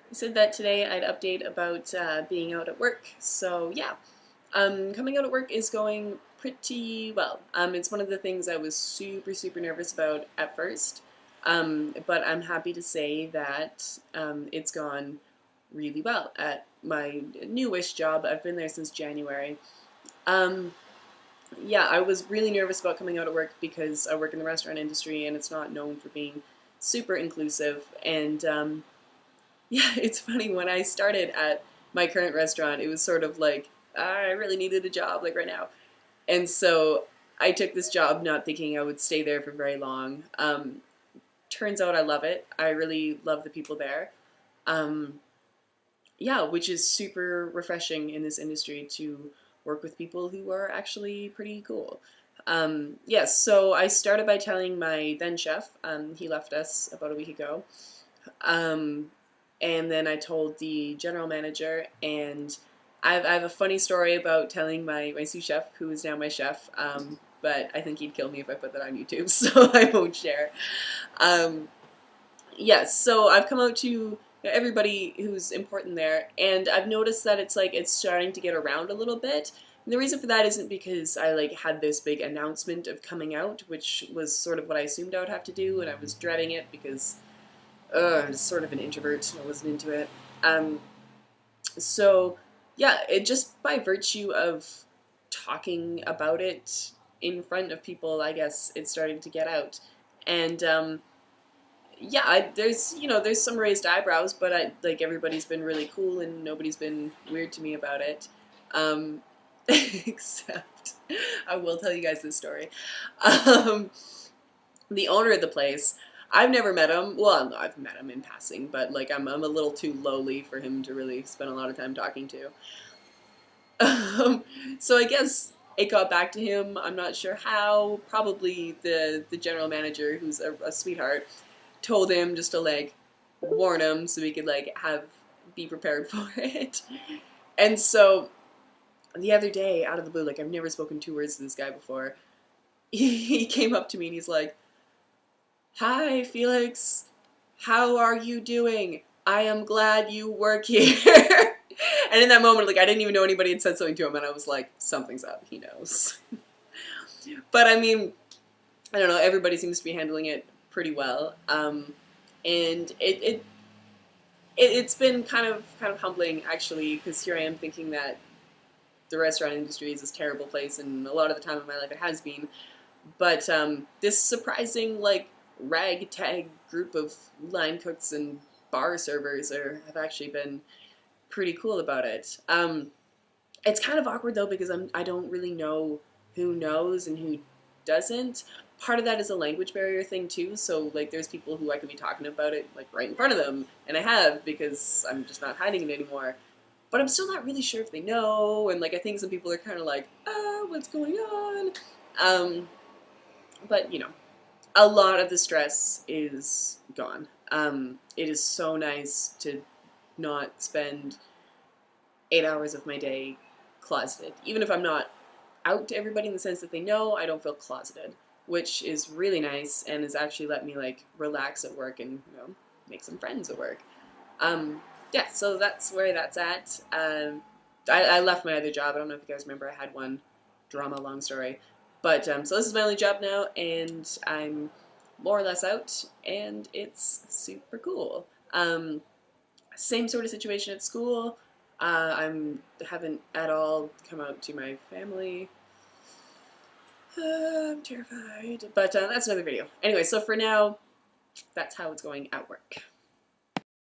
I said that today I'd update about being out at work. So yeah, coming out at work is going pretty well. It's one of the things I was super nervous about at first, but I'm happy to say that it's gone really well at my newish job. I've been there since January. Um, yeah, I was really nervous about coming out at work because I work in the restaurant industry and it's not known for being super inclusive. And yeah, it's funny, when I started at my current restaurant, it was sort of like, I really needed a job, like right now. And so I took this job not thinking I would stay there for very long. Turns out I love it. I really love the people there. Um, yeah, which is super refreshing in this industry to work with people who are actually pretty cool. Yes, so I started by telling my then chef, he left us about a week ago, um, and then I told the general manager, and I have a funny story about telling my sous chef, who is now my chef, but I think he'd kill me if I put that on YouTube, so I won't share. Um, yes, so I've come out to everybody who's important there, and I've noticed that it's starting to get around a little bit. And the reason for that isn't because I had this big announcement of coming out, which was sort of what I assumed I would have to do, and I was dreading it because I'm sort of an introvert. I wasn't into it. Um, so yeah, it just by virtue of talking about it in front of people, I guess it's starting to get out. And yeah, there's some raised eyebrows, but everybody's been really cool and nobody's been weird to me about it. Um, except I will tell you guys this story. Um, the owner of the place, I've never met him. Well, no, I've met him in passing, but I'm a little too lowly for him to really spend a lot of time talking to. Um, so I guess it got back to him. I'm not sure how. Probably the general manager, who's a sweetheart, told him just to warn him so he could have be prepared for it. And so the other day, out of the blue, I've never spoken two words to this guy before. He came up to me and he's like, "Hi, Felix. How are you doing? I am glad you work here." And in that moment, I didn't even know anybody had said something to him, and I was like, something's up. He knows. But I mean, I don't know. Everybody seems to be handling it pretty well, and it's been kind of humbling actually, because here I am thinking that the restaurant industry is this terrible place, and a lot of the time in my life it has been. But this surprising ragtag group of line cooks and bar servers have actually been pretty cool about it. It's kind of awkward though because I don't really know who knows and who doesn't. Part of that is a language barrier thing too. So there's people who I can be talking about it right in front of them, and I have because I'm just not hiding it anymore. But I'm still not really sure if they know, and I think some people are kind of what's going on? Um, but a lot of the stress is gone. It is so nice to not spend 8 hours of my day closeted. Even if I'm not out to everybody in the sense that they know, I don't feel closeted, which is really nice and has actually let me relax at work and make some friends at work. Yeah, so that's where that's at. I left my other job. I don't know if you guys remember. I had one. Drama, long story. But so this is my only job now, and I'm more or less out, and it's super cool. Same sort of situation at school. I'm haven't at all come out to my family. I'm terrified, but that's another video. Anyway, so for now, that's how it's going at work.